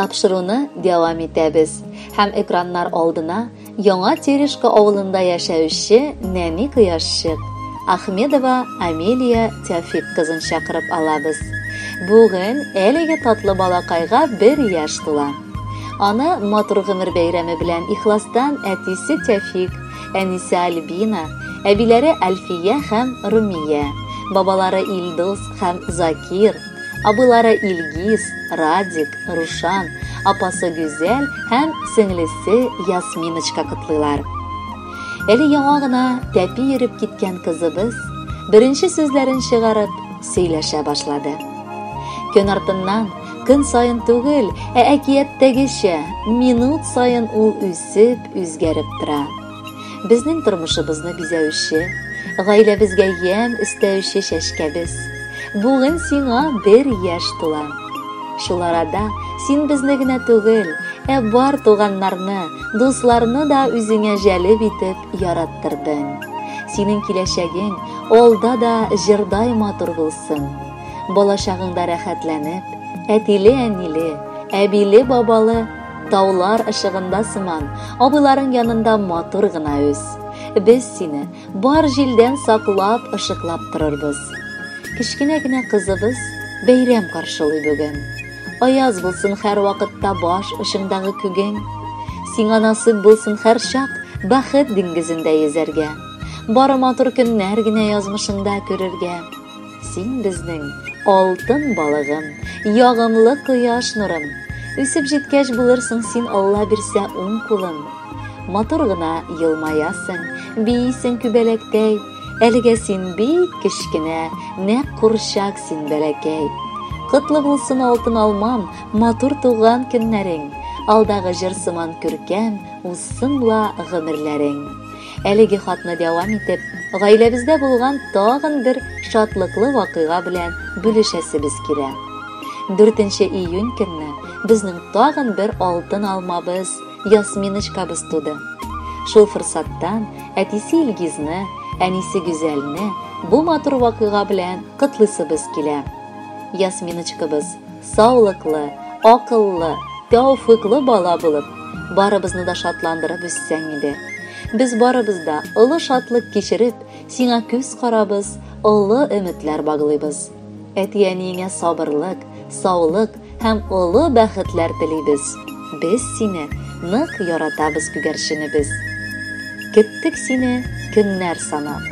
тапшыруны дәвам итәбез. Һәм экраннар алдына яңа Терешка авылында яшәүче нәни кояшчык Ахмедова Амелия Тәфик кызын чакырып алабыз. Бүген әлеге татлы балакайга 1 яшь тула. Аны матур гомер бәйрәме белән ихластан әтисе Тәфик, әнисе Альбина, әбиләре Әлфия һәм Румия, бабалары Илдус һәм Закир, абылары Илгиз, Радик, Рушан, апасы Гүзәл һәм сеңлесе Ясминочка котлыйлар. Әле яңа гына тәпи йөреп киткән кызыбыз беренче сүзләрен чыгарып сөйләшә башлады. Көн артыннан көн сайын түгел, әкияттәгечә минут сайын ул үсеп, үзгәреп тора. Безнең тормышыбызны бизәүче, гаиләбезгә ям өстәүче чәчкәбез. Бүген сиңа 1 яшь тула. Шул арада син безне генә түгел, бар туганнарны, дусларны да үзеңә җәлеп итеп яраттырдың. Синең киләчәгең алда да җырдай матур булсын. Балачагыңда рәхәтләнеп, әтиле-әниле, әбиле-бабалы, таулар ышыгында сыман, абыларың янында матур гына үс. Без сине бар җилдән саклап, ышыклап торырбыз. Кичкенә генә кызыбыз бәйрәм каршылый бүген. Аяз булсын һәр вакытта баш ышыңдагы күгең. Сиңа насыйп булсын һәр чак бәхет диңгезендә йөзәргә. Бары матур көннәр генә язмышыңда күрергә. Син безнең алтын балыгым, ягымлы кояш нурым. Үсеп җиткәч булырсың син Алла бирсә уң кулым. Матур гына елмаясың, бийсең күбәләктәй. Әлегә син бик кечкенә, нәкъ курчак син бәләкәй. Котлы булсын алтын алмам, матур туган көннәрең. Алдагы җыр сыман күркәм, узсынла гомерләрең. Әлеге хатны дәвам итеп, гаиләбездә булган тагын бер шатлыклы вакыйга белән бүлешәсебез килә. 4 июнь көнне безнең тагын бер алтын алмабыз, Ясминочкабыз туды. Шул форсаттан әтисе Илгизне, әнисе Гүзәлне бу матур вакыйга белән котлысыбыз килә. Ясминочкабыз саулыклы, акыллы, тәүфыйклы бала булып, барыбызны да шатландырып үссәң иде. Без барыбыз да олы шатлык кичереп, сиңа күз карабыз, олы өметләр баглыйбыз. Әти-әниеңә сабырлык, саулык һәм олы бәхетләр телибез. Без сине нык яратабыз күгәрченебез. Кеттек сине көннәр санап,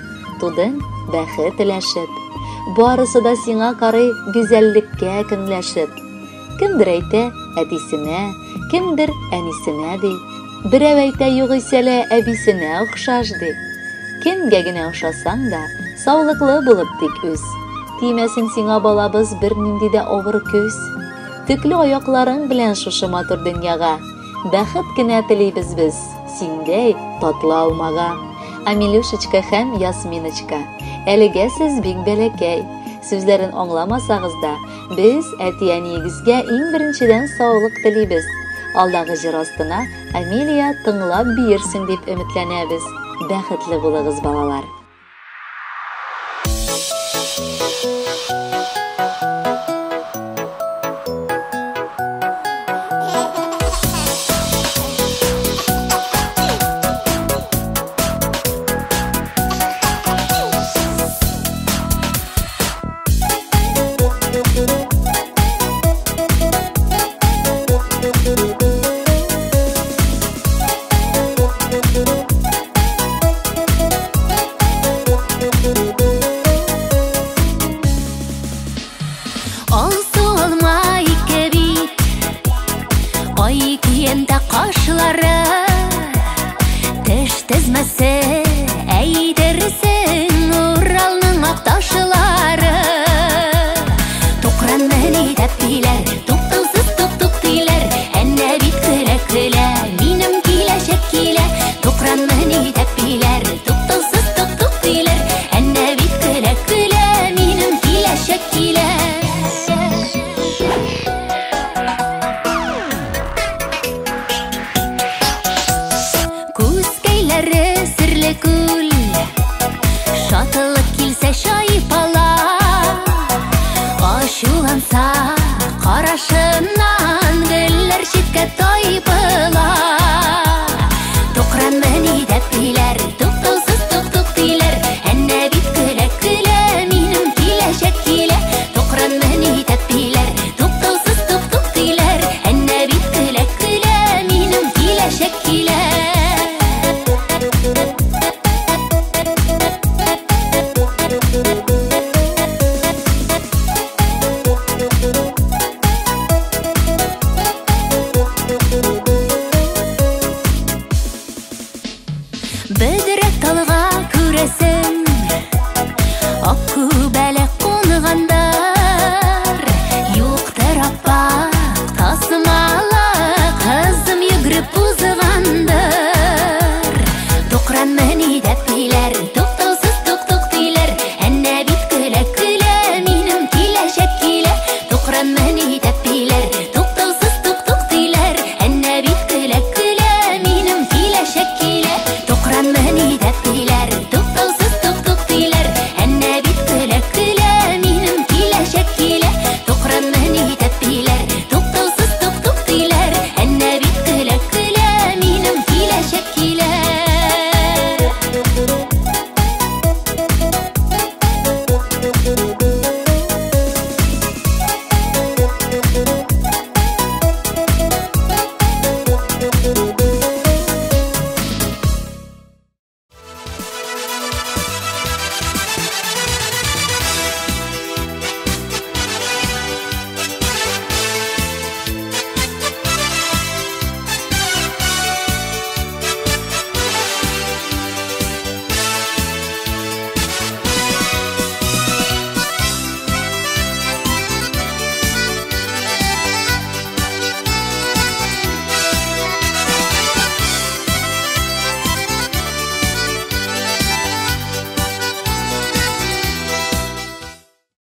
тудың бәхет теләшеп. Барысы да сиңа карый гүзәллеккә көнләшеп. Кемдер әйтә әтисенә, кемдер әнисенә ди. Берәү әйтә югыйсәлә әбисенә охшаш ди. Кемгә генә охшасаң да, саулыклы булып тик үс. Тимәсен сиңа балабыз бер нинди дә авыр күз. Төкле аякларың белән шушы матур дөньяга бәхет кенә телибез без, синдәй татлы алмага. Амилюшечка һәм Ясминочка, әлегә сез бик бәләкәй. Сүзләрен аңламасагыз да, без әти-әниегезгә иң беренчедән саулык телибез. Алдагы җыр астына Амелия тыңлап биерсен дип өметләнәбез. Бәхетле булыгыз, балалар. бәлә